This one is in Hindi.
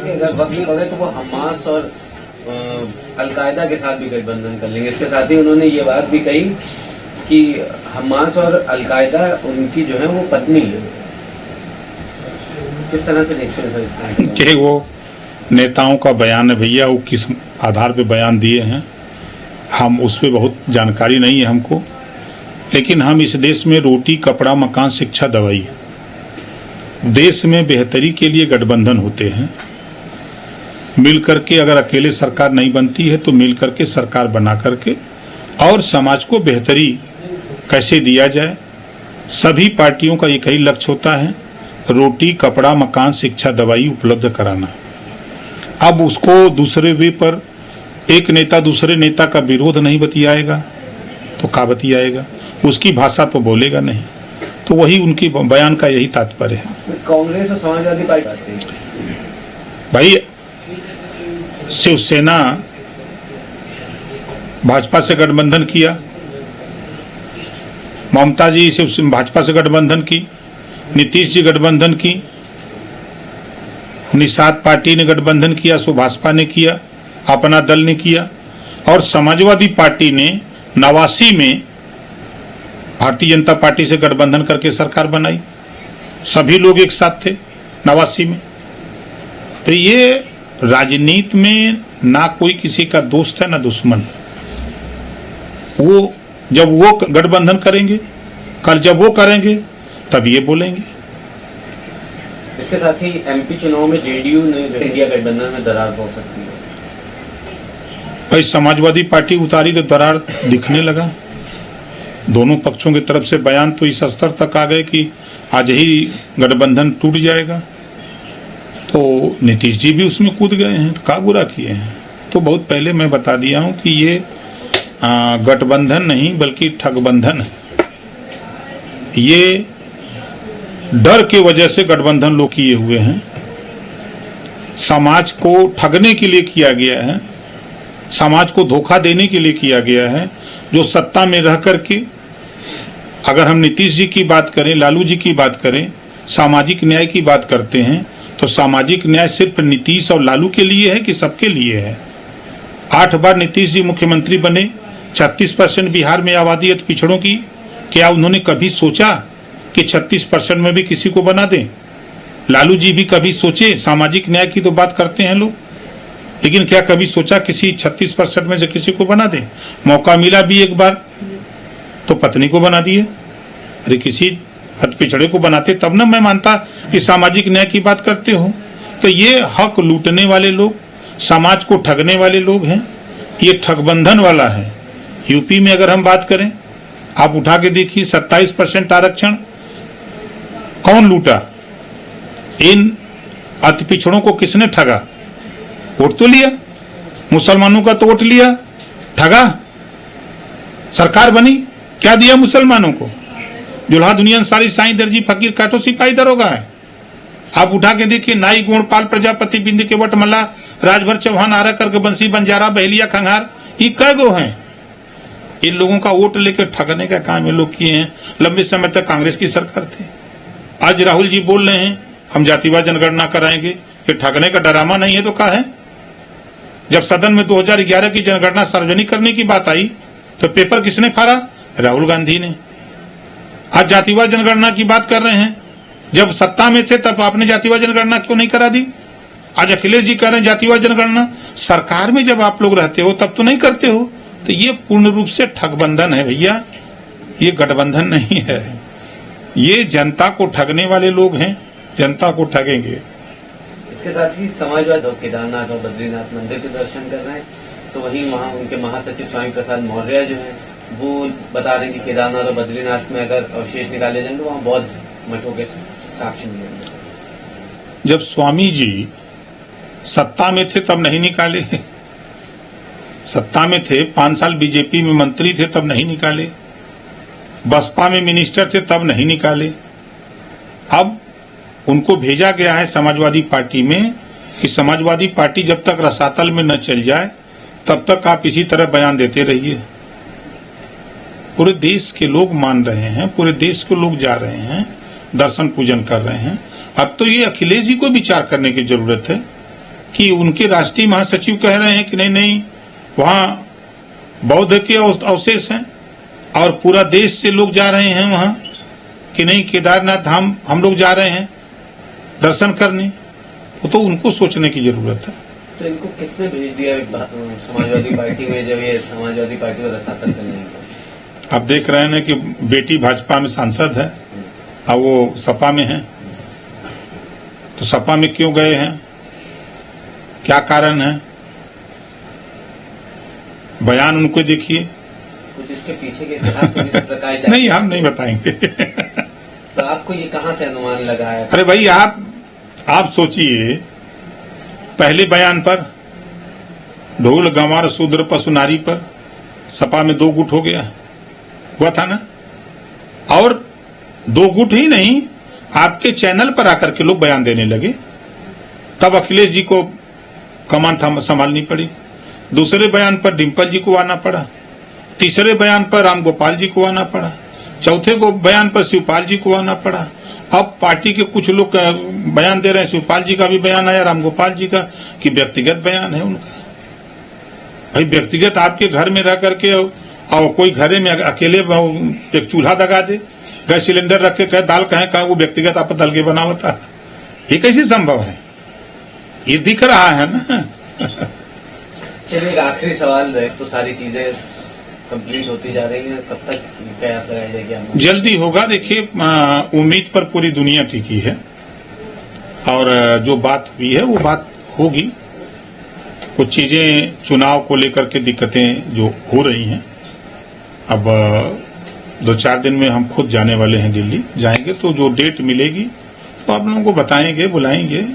अगर वक्त पड़े तो वो हमास और अलकायदा के साथ भी गठबंधन कर लेंगे। इसके साथ ही उन्होंने ये बात भी कही कि हमास और अलकायदा उनकी जो है वो पत्नी है। किस तरह से देखते हैं सर इसका? कि वो नेताओं का बयान है भैया, वो किस आधार पे बयान दिए हैं हम उस पर बहुत जानकारी नहीं है हमको, लेकिन हम इस देश में रोटी कपड़ा मकान शिक्षा दवाई देश में बेहतरी के लिए गठबंधन होते हैं। मिल करके अगर अकेले सरकार नहीं बनती है तो मिल करके सरकार बना करके और समाज को बेहतरी कैसे दिया जाए, सभी पार्टियों का एक ही लक्ष्य होता है, रोटी कपड़ा मकान शिक्षा दवाई उपलब्ध कराना। अब उसको दूसरे वे पर एक नेता दूसरे नेता का विरोध नहीं बतियाएगा तो क्या बतियाएगा, उसकी भाषा तो बोलेगा नहीं, तो वही उनकी बयान का यही तात्पर्य है। कांग्रेस और समाजवादी पार्टी भाई शिवसेना भाजपा से गठबंधन किया, ममता जी भाजपा से गठबंधन की, नीतीश जी गठबंधन की, निषाद पार्टी ने गठबंधन किया, सो भाजपा ने किया, अपना दल ने किया, और समाजवादी पार्टी ने 89 में भारतीय जनता पार्टी से गठबंधन करके सरकार बनाई। सभी लोग एक साथ थे 89 में। तो ये राजनीति में ना कोई किसी का दोस्त है ना दुश्मन। वो जब वो गठबंधन करेंगे, कल जब वो करेंगे तब ये बोलेंगे। इसके साथ ही एमपी चुनाव में जेडीयू ने इंडिया गठबंधन में दरार पहुंच सकती है। भाई समाजवादी पार्टी उतारी तो दरार दिखने लगा। दोनों पक्षों की तरफ से बयान तो इस स्तर तक आ गए कि आज ही गठबंधन टूट जाएगा। तो नीतीश जी भी उसमें कूद गए हैं, तो क्या बुरा किए हैं। तो बहुत पहले मैं बता दिया हूं कि ये गठबंधन नहीं बल्कि ठगबंधन है। ये डर के वजह से गठबंधन लोग किए हुए हैं, समाज को ठगने के लिए किया गया है, समाज को धोखा देने के लिए किया गया है। जो सत्ता में रह करके, अगर हम नीतीश जी की बात करें, लालू जी की बात करें, सामाजिक न्याय की बात करते हैं, तो सामाजिक न्याय सिर्फ नीतीश और लालू के लिए है कि सबके लिए है। 8 बार नीतीश जी मुख्यमंत्री बने, 36% बिहार में आबादी अति पिछड़ों की। क्या उन्होंने कभी सोचा कि 36% में भी किसी को बना दें? लालू जी भी कभी सोचे? सामाजिक न्याय की तो बात करते हैं लोग, लेकिन क्या कभी सोचा किसी 36% में से किसी को बना दें? मौका मिला भी एक बार तो पत्नी को बना दिए। अरे किसी अति पिछड़े को बनाते तब ना मैं मानता कि सामाजिक न्याय की बात करते हो। तो ये हक लूटने वाले लोग, समाज को ठगने वाले लोग हैं। ये ठगबंधन वाला है। यूपी में अगर हम बात करें, आप उठा के देखिए 27% आरक्षण कौन लूटा? इन अति पिछड़ों को किसने ठगा? वोट तो लिया, मुसलमानों का तो वोट लिया, ठगा। सरकार बनी, क्या दिया मुसलमानों को? जुल्हा दुनिया सारी साईं दर्जी फकीर काटो सिपाही दरोगा है। आप उठा के देखिए, नाई गोणपाल प्रजापति बिंद के वट मल्ला राजभर चौहान आरा करके बंसी बंजारा बहलिया खंगार, ये कै गो हैं? इन लोगों का वोट लेकर ठगने का काम ये लोग किए हैं। लंबे समय तक कांग्रेस की सरकार थी। आज राहुल जी बोल रहे हैं हम जातिवाद जनगणना कराएंगे, ये ठगने का डरामा नहीं है तो क्या है? जब सदन में 2011 की जनगणना सार्वजनिक करने की बात आई तो पेपर किसने फाड़ा? राहुल गांधी ने। आज जातिवाद जनगणना की बात कर रहे हैं, जब सत्ता में थे तब आपने जातिवाद जनगणना क्यों नहीं करा दी? आज अखिलेश जी कह रहे हैं जातिवाद जनगणना। सरकार में जब आप लोग रहते हो तब तो नहीं करते हो। तो ये पूर्ण रूप से ठगबंधन है भैया, ये गठबंधन नहीं है। ये जनता को ठगने वाले लोग हैं, जनता को ठगेंगे। इसके साथ ही समाजवादी केदारनाथ और बद्रीनाथ मंदिर के दर्शन कर रहे हैं, तो वहीं वहाँ उनके महासचिव स्वामी प्रसाद मौर्य जो है वो बता रहे हैं कि केदारनाथ और बद्रीनाथ में अगर अवशेष निकाले जाएंगे तो वहाँ बौद्ध मठों के साक्ष्य मिलेंगे। जब स्वामी जी सत्ता में थे तब नहीं निकाले, सत्ता में थे 5 साल बीजेपी में मंत्री थे तब नहीं निकाले, बसपा में मिनिस्टर थे तब नहीं निकाले। अब उनको भेजा गया है समाजवादी पार्टी में कि समाजवादी पार्टी जब तक रसातल में न चल जाए तब तक आप इसी तरह बयान देते रहिए। पूरे देश के लोग मान रहे हैं, पूरे देश के लोग जा रहे हैं, दर्शन पूजन कर रहे हैं। अब तो ये अखिलेश जी को विचार करने की जरूरत है कि उनके राष्ट्रीय महासचिव कह रहे हैं कि नहीं नहीं वहां बौद्ध के अवशेष हैं और पूरा देश से लोग जा रहे हैं वहां, कि नहीं केदारनाथ धाम हम लोग जा रहे हैं दर्शन करने, तो उनको सोचने की जरूरत है। तो इनको किसने भेज दिया समाजवादी पार्टी में, जब ये समाजवादी पार्टी को रसातल करने को? आप देख रहे हैं कि बेटी भाजपा में सांसद है और वो सपा में है, तो सपा में क्यों गए हैं, क्या कारण है? बयान उनको देखिए। कुछ इसके पीछे के इतिहास को भी प्रकाश डालिए। नहीं, हम नहीं बताएंगे। तो आपको ये कहां से अनुमान लगा है? अरे भाई आप सोचिए, पहले बयान पर ढोल गंवार शूद्र पशु नारी पर सपा में 2 गुट हो गया, हुआ था ना। और 2 गुट ही नहीं, आपके चैनल पर आकर के लोग बयान देने लगे, तब अखिलेश जी को कमान संभालनी पड़ी। दूसरे बयान पर डिम्पल जी को आना पड़ा, तीसरे बयान पर राम गोपाल जी को आना पड़ा, चौथे को बयान पर शिवपाल जी को आना पड़ा। अब पार्टी के कुछ लोग बयान दे रहे हैं, शिवपाल जी का भी बयान आया, राम गोपाल जी का, कि व्यक्तिगत बयान है उनका। भाई व्यक्तिगत आपके घर में रह करके और कोई घरे में अकेले एक चूल्हा दगा दे, गैस सिलेंडर रख के कहे दाल कहे वो व्यक्तिगत आप दल के बना होता, ये कैसे संभव है? ये दिख रहा है ना। चलिए एक आखिरी सवाल है, तो सारी चीजें कंप्लीट होती जा रही हैं, कब तक प्रयास लगाया जाएगा? जल्दी होगा। देखिए, उम्मीद पर पूरी दुनिया टिकी है और जो बात हुई है वो बात होगी। कुछ चीजें चुनाव को लेकर के दिक्कतें जो हो रही हैं, अब 2-4 दिन में हम खुद जाने वाले हैं दिल्ली, जाएंगे तो जो डेट मिलेगी तो आप लोगों को बताएंगे, बुलाएंगे।